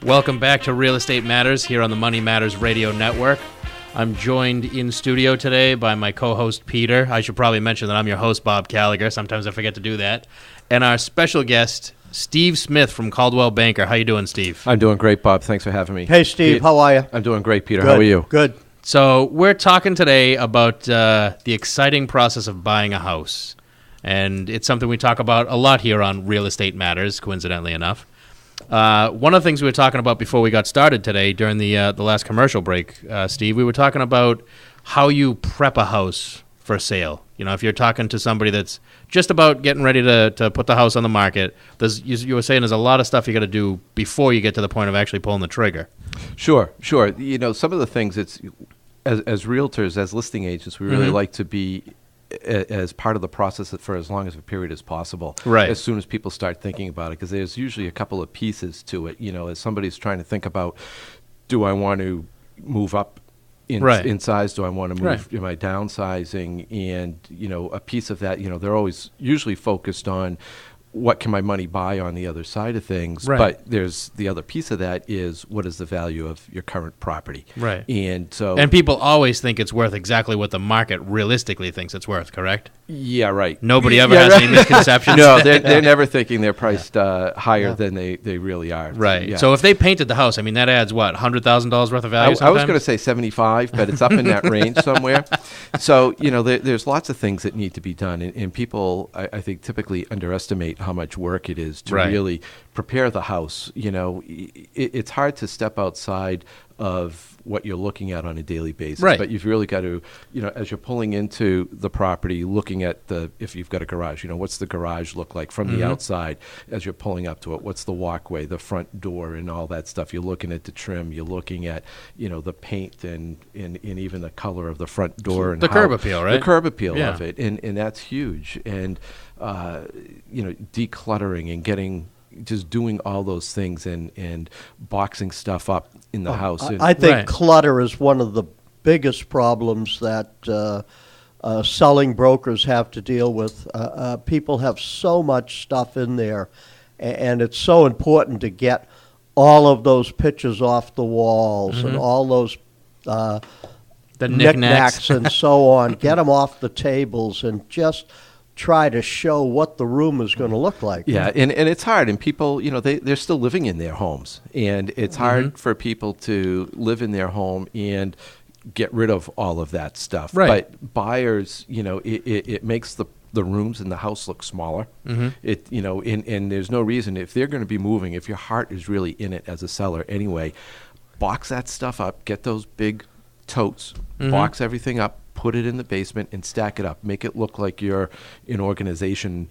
Welcome back to Real Estate Matters here on the Money Matters Radio Network. I'm joined in studio today by my co-host, Peter. I should probably mention that I'm your host, Bob Gallagher. Sometimes I forget to do that. And our special guest, Steve Smith from Coldwell Banker. How you doing, Steve? I'm doing great, Bob. Thanks for having me. Hey, Steve. How are you? I'm doing great, Peter. Good. How are you? Good. So we're talking today about the exciting process of buying a house. And it's something we talk about a lot here on Real Estate Matters, coincidentally enough. One of the things we were talking about before we got started today during the last commercial break, Steve, we were talking about how you prep a house for sale. You know, if you're talking to somebody that's just about getting ready to put the house on the market, you were saying there's a lot of stuff you got to do before you get to the point of actually pulling the trigger. Sure. You know, some of the things as realtors, as listing agents, we really like to be as part of the process for as long as a period as possible. Right. As soon as people start thinking about it, because there's usually a couple of pieces to it. You know, as somebody's trying to think about, do I want to move up in size? Do I want to move? Am I downsizing? And, you know, a piece of that, you know, they're always usually focused on what can my money buy on the other side of things. Right. But there's the other piece of that is what is the value of your current property. Right. And people always think it's worth exactly what the market realistically thinks it's worth, correct? Yeah, right. Nobody ever has any misconceptions. No, they're never thinking they're priced higher than they really are. Right. Yeah. So if they painted the house, I mean, that adds what, $100,000 worth of value? I was going to say 75, but it's up in that range somewhere. So, you know, there's lots of things that need to be done, and people, I think, typically underestimate how much work it is to really prepare the house. You know, it's hard to step outside of what you're looking at on a daily basis. Right. But you've really got to, you know, as you're pulling into the property, looking at if you've got a garage, you know, what's the garage look like from the outside as you're pulling up to it? What's the walkway, the front door, and all that stuff? You're looking at the trim. You're looking at, you know, the paint and even the color of the front door. And the curb appeal, right? The curb appeal of it. And that's huge. And, you know, decluttering and just doing all those things and boxing stuff up in the house. I think clutter is one of the biggest problems that selling brokers have to deal with. People have so much stuff in there, and it's so important to get all of those pictures off the walls and all those the knickknacks and so on. Get them off the tables and just try to show what the room is going to look like. Yeah, and it's hard. And people, you know, they're still living in their homes. And it's hard for people to live in their home and get rid of all of that stuff. Right. But buyers, you know, it makes the rooms in the house look smaller. It, you know, and there's no reason, if they're going to be moving, if your heart is really in it as a seller anyway, box that stuff up, get those big totes, box everything up, put it in the basement and stack it up. Make it look like you're an organizational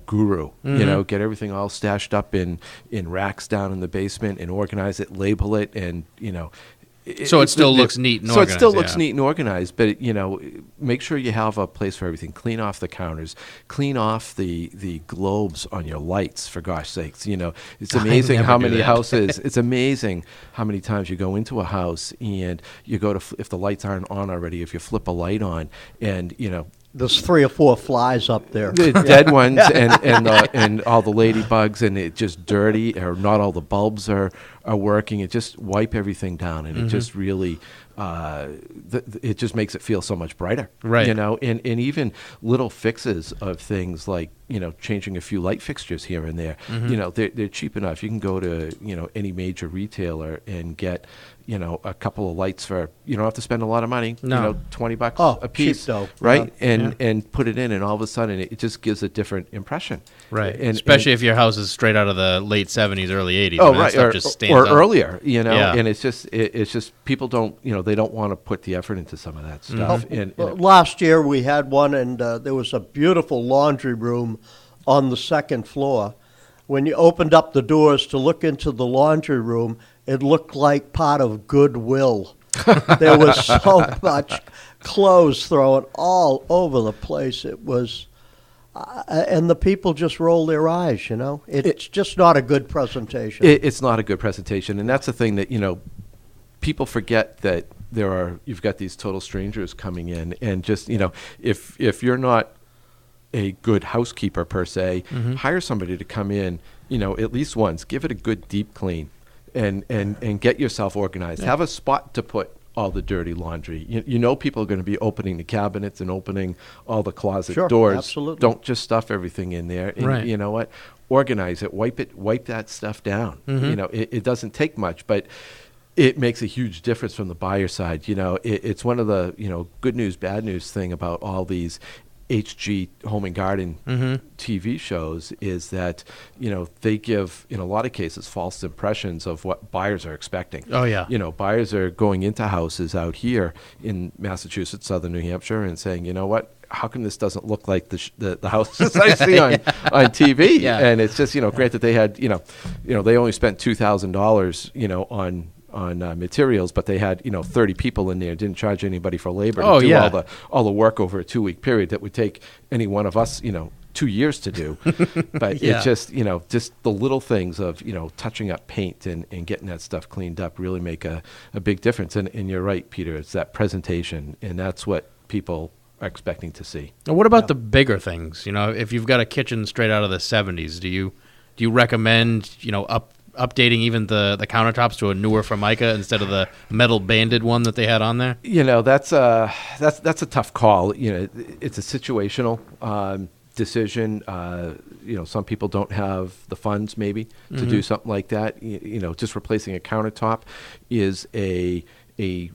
guru. You know, get everything all stashed up in racks down in the basement and organize it, label it, and, you know. So it still looks neat and organized. So it still looks neat and organized, but, you know, make sure you have a place for everything. Clean off the counters. Clean off the globes on your lights, for gosh sakes. You know, it's amazing how many houses, it's amazing how many times you go into a house and you go to, if the lights aren't on already, if you flip a light on and, you know, there's 3 or 4 flies up there. The dead ones and all the ladybugs, and it just dirty, or not all the bulbs are working. It just wipe everything down, and it just really it just makes it feel so much brighter. Right. You know, and even little fixes of things like, you know, changing a few light fixtures here and there. You know, they're cheap enough. You can go to, you know, any major retailer and get, you know, a couple of lights for, you don't have to spend a lot of money. No. You know, $20 a piece. Cheap though. Right? And put it in, and all of a sudden it just gives a different impression. Right. And, especially if your house is straight out of the late 70s, early 80s. Oh, that right. stuff just stands Or out. earlier, you know. Yeah. And it's just people don't, you know, they don't want to put the effort into some of that stuff. Last year we had one, and there was a beautiful laundry room on the second floor. When you opened up the doors to look into the laundry room, it looked like part of Goodwill. There was so much clothes thrown all over the place. It was, and the people just roll their eyes, you know. It's just not a good presentation. It's not a good presentation, and that's the thing that, you know, people forget that you've got these total strangers coming in, and just, you know, if you're not a good housekeeper per se, hire somebody to come in, at least once, give it a good deep clean, and get yourself organized. Have a spot to put all the dirty laundry. People are going to be opening the cabinets and opening all the closet doors. Absolutely. Don't just stuff everything in there. And Right. you know what? Organize it. Wipe that stuff down. It doesn't take much, but it makes a huge difference from the buyer side. It's one of the, good news, bad news thing about all these HG Home and Garden TV shows is that, they give, in a lot of cases, false impressions of what buyers are expecting. Oh, yeah. Buyers are going into houses out here in Massachusetts, southern New Hampshire, and saying, you know what? How come this doesn't look like the houses I see on TV? Yeah. And it's just, granted they had, they only spent $2,000, on materials, but they had 30 people in there. Didn't charge anybody for labor to do all the work over a 2-week period that would take any one of us 2 years to do. But Yeah. it's just just the little things of touching up paint and getting that stuff cleaned up really make a big difference. And you're right, Peter. It's that presentation, and that's what people are expecting to see. Now, what about the bigger things? If you've got a kitchen straight out of the 70s, do you recommend updating even the countertops to a newer Formica instead of the metal banded one that they had on there? That's a tough call. It's a situational decision. Some people don't have the funds maybe to do something like that. Just replacing a countertop is a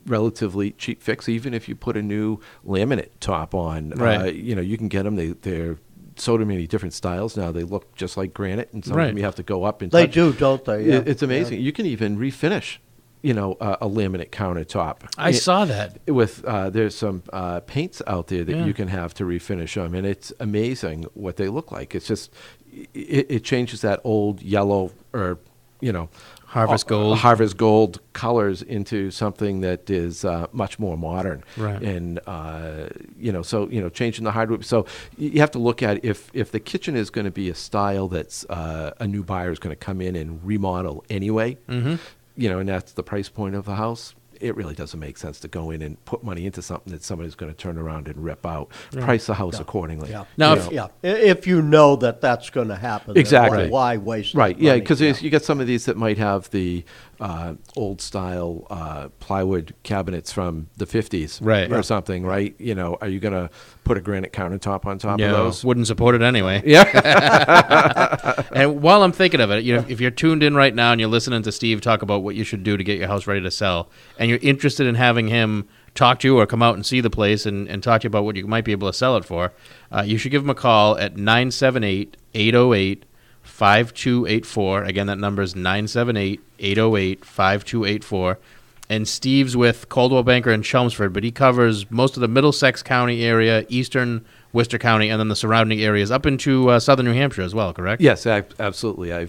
relatively cheap fix. Even if you put a new laminate top on, Right. you can get them. They're so many different styles now. They look just like granite, and some Right. of them you have to go up and They touch. do, don't they? Yeah. It's amazing. You can even refinish, a laminate countertop. I saw that. With there's some paints out there that Yeah. you can have to refinish them, and it's amazing what they look like. It's just it changes that old yellow or Harvest Gold. Harvest Gold colors into something that is much more modern. Right. And changing the hardwood. So you have to look at if the kitchen is going to be a style that's a new buyer is going to come in and remodel anyway. And that's the price point of the house. It really doesn't make sense to go in and put money into something that somebody's going to turn around and rip out. Price the house accordingly. Yeah. Now, If you know that that's going to happen, then Exactly. why waste Right, that yeah, money? because you get some of these that might have the old style plywood cabinets from the 50s Right. or Yeah. something, right? Are you going to put a granite countertop on top of No, those? wouldn't support it anyway. Yeah. And while I'm thinking of it, if you're tuned in right now and you're listening to Steve talk about what you should do to get your house ready to sell, and you're interested in having him talk to you or come out and see the place and talk to you about what you might be able to sell it for, you should give him a call at 978-808-5284. Again, that number is 978-808-5284. And Steve's with Coldwell Banker in Chelmsford, but he covers most of the Middlesex County area, eastern Worcester County, and then the surrounding areas up into southern New Hampshire as well, correct? Yes, absolutely. I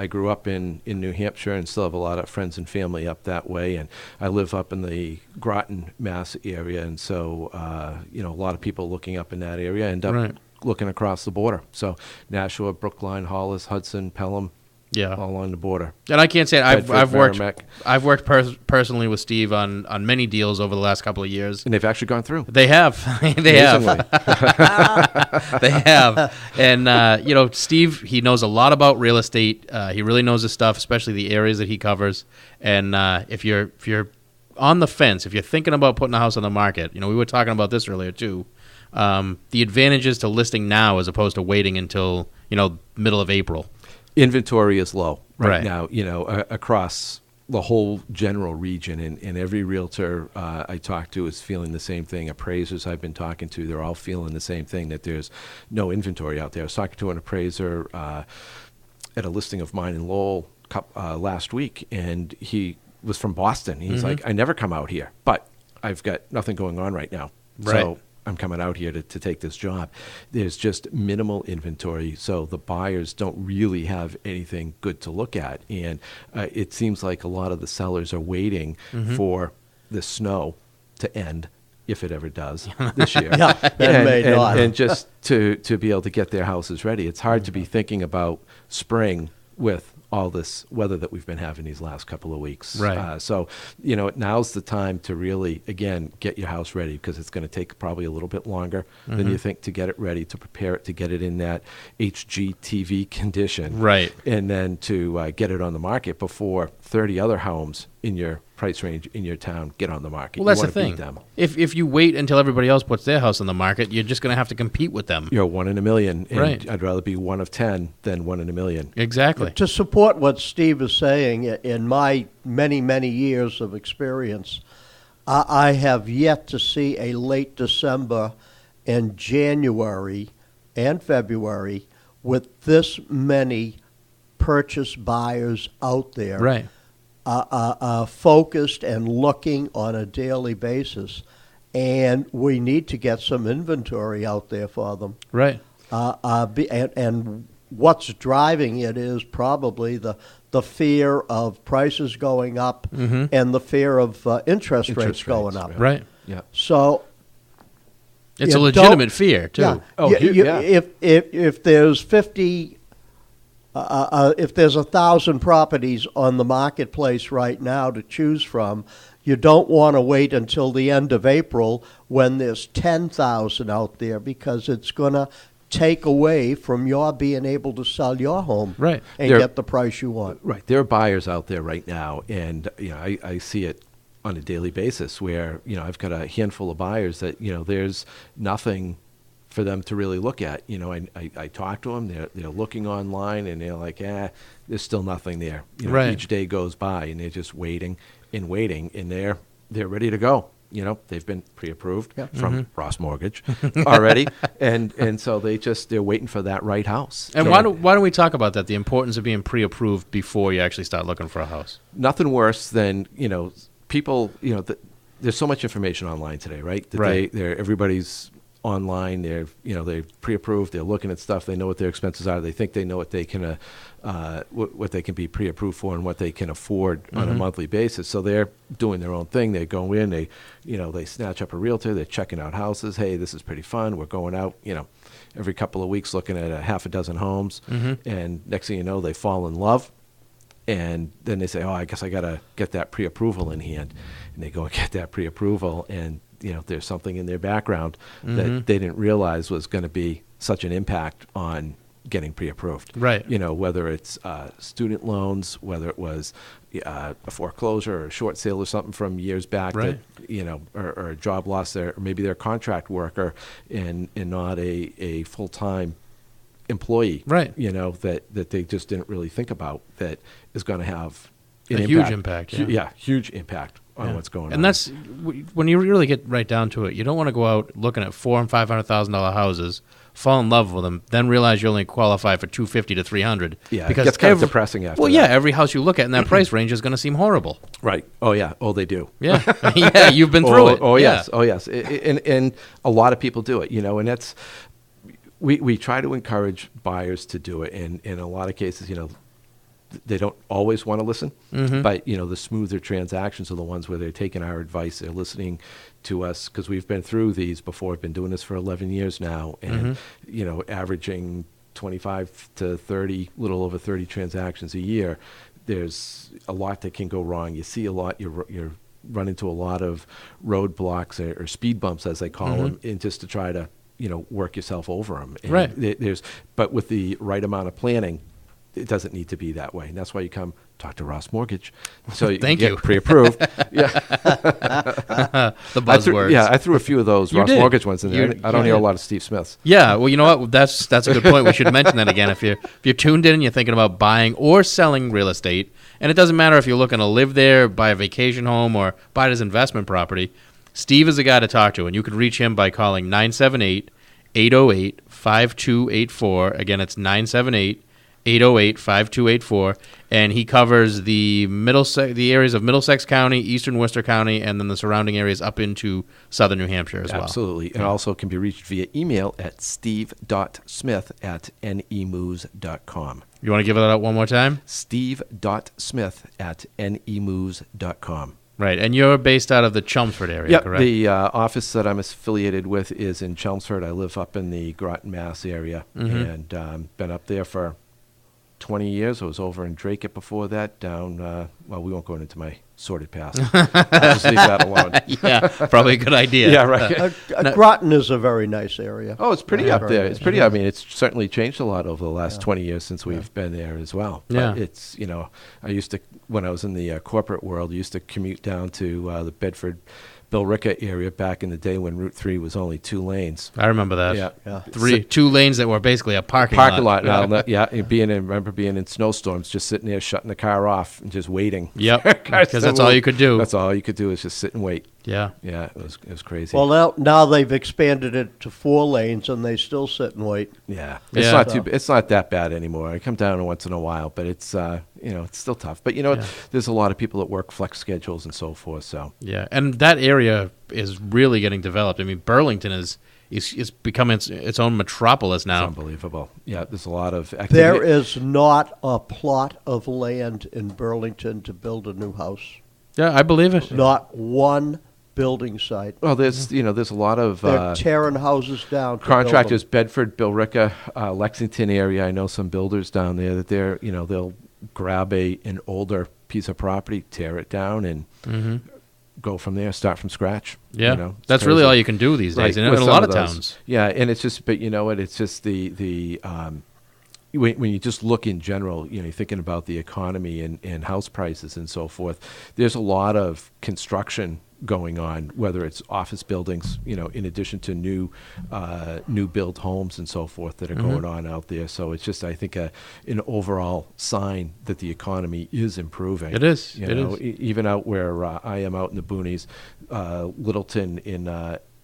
grew up in New Hampshire and still have a lot of friends and family up that way. And I live up in the Groton, Mass area. And so, a lot of people looking up in that area end up Right. looking across the border. So Nashua, Brookline, Hollis, Hudson, Pelham, Yeah. all along the border. And I can't say it. Bedford, I've worked Merrimack. personally with Steve on many deals over the last couple of years. And they've actually gone through. They have. They have. Amazingly. They have. And Steve, he knows a lot about real estate. He really knows his stuff, especially the areas that he covers. And if you're on the fence, if you're thinking about putting a house on the market, we were talking about this earlier too. The advantages to listing now as opposed to waiting until middle of April. Inventory is low Right. now, across the whole general region, and every realtor I talk to is feeling the same thing. Appraisers I've been talking to, they're all feeling the same thing, that there's no inventory out there. I was talking to an appraiser at a listing of mine in Lowell last week, and he was from Boston. He's like, I never come out here, but I've got nothing going on right now. Right. So I'm coming out here to take this job. There's just minimal inventory, so the buyers don't really have anything good to look at. And it seems like a lot of the sellers are waiting for the snow to end, if it ever does, this year. Yeah, it may not. And just to be able to get their houses ready. It's hard to be thinking about spring with all this weather that we've been having these last couple of weeks. Right. So, now's the time to really, again, get your house ready, because it's going to take probably a little bit longer than you think to get it ready, to prepare it, to get it in that HGTV condition. Right. And then to get it on the market before 30 other homes in your price range in your town get on the market. Well, that's You the wanna beat thing. them. If you wait until everybody else puts their house on the market, you're just going to have to compete with them. You're 1 in a million, and Right. I'd rather be 1 of 10 than 1 in a million. Exactly. To support what Steve is saying, in my many, many years of experience, I have yet to see a late December and January and February with this many purchase buyers out there. Right. Focused and looking on a daily basis. And we need to get some inventory out there for them. Right. And what's driving it is probably the fear of prices going up and the fear of interest rates going up. Right. Yeah. So It's you a legitimate don't- fear too. Yeah. Oh, yeah. If there's 50, if there's 1,000 properties on the marketplace right now to choose from, you don't want to wait until the end of April when there's 10,000 out there, because it's going to take away from your being able to sell your home Right. and There- get the price you want. Right. There are buyers out there right now, and I see it on a daily basis where I've got a handful of buyers that there's nothing for them to really look at. I talk to them. They're looking online, and they're like, there's still nothing there. Right. Each day goes by, and they're just waiting, and they're ready to go. They've been pre-approved from Ross Mortgage already, and so they're waiting for that right house. And why don't we talk about that? The importance of being pre-approved before you actually start looking for a house. Nothing worse than people. There's so much information online today, right? That Right. everybody's online. They're pre-approved. They're looking at stuff. They know what their expenses are. They think they know what they can what they can be pre-approved for and what they can afford on a monthly basis. So they're doing their own thing. They go in. They snatch up a realtor. They're checking out houses. Hey, this is pretty fun. We're going out. Every couple of weeks, looking at a half a dozen homes. And next thing you know, they fall in love. And then they say, oh, I guess I got to get that pre-approval in hand. And they go and get that pre-approval, and there's something in their background that they didn't realize was going to be such an impact on getting pre-approved. Right. Whether it's student loans, whether it was a foreclosure or a short sale or something from years back, Right. that or a job loss there, or maybe they're a contract worker and not a full-time employee, Right. That they just didn't really think about, that is going to have an huge impact. Yeah. Huge impact on what's going on. And that's when you really get right down to it. You don't want to go out looking at $400,000 and $500,000 houses, fall in love with them, then realize you only qualify for $250,000 to $300,000. Yeah, because it gets kind of depressing after Well, that. yeah, every house you look at in that price range is going to seem horrible. Right. Oh, yeah. Oh, they do. Yeah, yeah, you've been through it. Oh, Yeah. yes. Oh, yes. And a lot of people do it, and that's, we try to encourage buyers to do it. And in a lot of cases, they don't always want to listen, but the smoother transactions are the ones where they're taking our advice, they're listening to us, because we've been through these before. I've been doing this for 11 years now, and averaging 25 to 30, little over 30 transactions a year. There's a lot that can go wrong. You see a lot. You're run into a lot of roadblocks or speed bumps, as they call them, and just to try to work yourself over them. And Right. But with the right amount of planning, it doesn't need to be that way. And that's why you come talk to Ross Mortgage. So you Thank can you. get pre-approved. Yeah. The I threw, buzzwords. I threw a few of those You Ross did. Mortgage ones in there. You I don't hear did. a lot of Steve Smiths. Yeah, well, you know what? That's a good point. We should mention that again. If you're tuned in and you're thinking about buying or selling real estate, and it doesn't matter if you're looking to live there, buy a vacation home, or buy it as investment property, Steve is the guy to talk to, and you can reach him by calling 978-808-5284. Again, it's 978-808-5284, and he covers the the areas of Middlesex County, eastern Worcester County, and then the surrounding areas up into southern New Hampshire as well. Absolutely. And also can be reached via email at steve.smith@nemoos.com. You want to give that out one more time? steve.smith@nemoos.com. Right, and you're based out of the Chelmsford area, Yep, correct? the office that I'm affiliated with is in Chelmsford. I live up in the Groton, Mass area, and been up there for 20 years. I was over in Drake before that, down, well, we won't go into my sordid past. I'll just leave that alone. Yeah, probably a good idea. Yeah, right. Groton is a very nice area. Oh, it's pretty Yeah, up very there. nice. It's pretty. I mean, it's certainly changed a lot over the last 20 years since we've been there as well. Yeah. But it's, you know, I used to, when I was in the corporate world, I used to commute down to the Bedford, Billerica area back in the day when Route 3 was only 2 lanes. I remember that. Yeah. Yeah. Two lanes that were basically a parking Lot. Yeah. Now, yeah, and remember being in snowstorms, just sitting there, shutting the car off and just waiting. Yep, Cars because to that's all move. you could do. That's all you could do is just sit and wait. Yeah. Yeah, it was crazy. Well, now they've expanded it to 4 lanes, and they still sit and wait. Yeah, Yeah. it's not that bad anymore. I come down once in a while, but it's you know, it's still tough. But you know, Yeah. there's a lot of people that work flex schedules and so forth. So Yeah, and that area is really getting developed. I mean, Burlington is becoming its own metropolis it's now. unbelievable. Yeah, there's a lot of activity. There is not a plot of land in Burlington to build a new house. Yeah, I believe it. Not one building site. Well, there's you know, there's a lot of They're tearing houses down. to build contractors, them. Bedford, Billerica, Lexington area. I know some builders down there that they'll grab an older piece of property, tear it down, and go from there, start from scratch. Yeah, you know, it's that's really crazy. all you can do these days Right, in with a some lot of those. towns. Yeah, and it's just, but you know what? It's just the when you just look in general, you know, you're thinking about the economy and house prices and so forth. There's a lot of construction going on, whether it's office buildings, you know, in addition to new build homes and so forth that are going on out there. So it's just, I think, an overall sign that the economy is improving. It is. You It know, is. even out where I am out in the boonies, Littleton in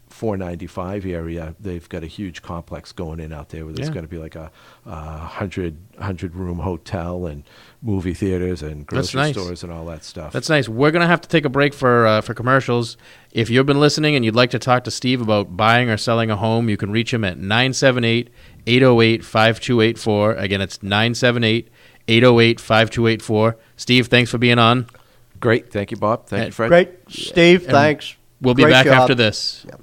495 area, they've got a huge complex going in out there where there's Yeah. going to be like a 100 room hotel and movie theaters and That's grocery nice. stores and all that stuff. That's nice. We're going to have to take a break for commercials. If you've been listening and you'd like to talk to Steve about buying or selling a home, you can reach him at 978-808-5284. Again, it's 978-808-5284. Steve, thanks for being on. Great. Thank you, Bob. Thank you, Fred. Great. Steve, And thanks. We'll be Great back job. after this. Yep.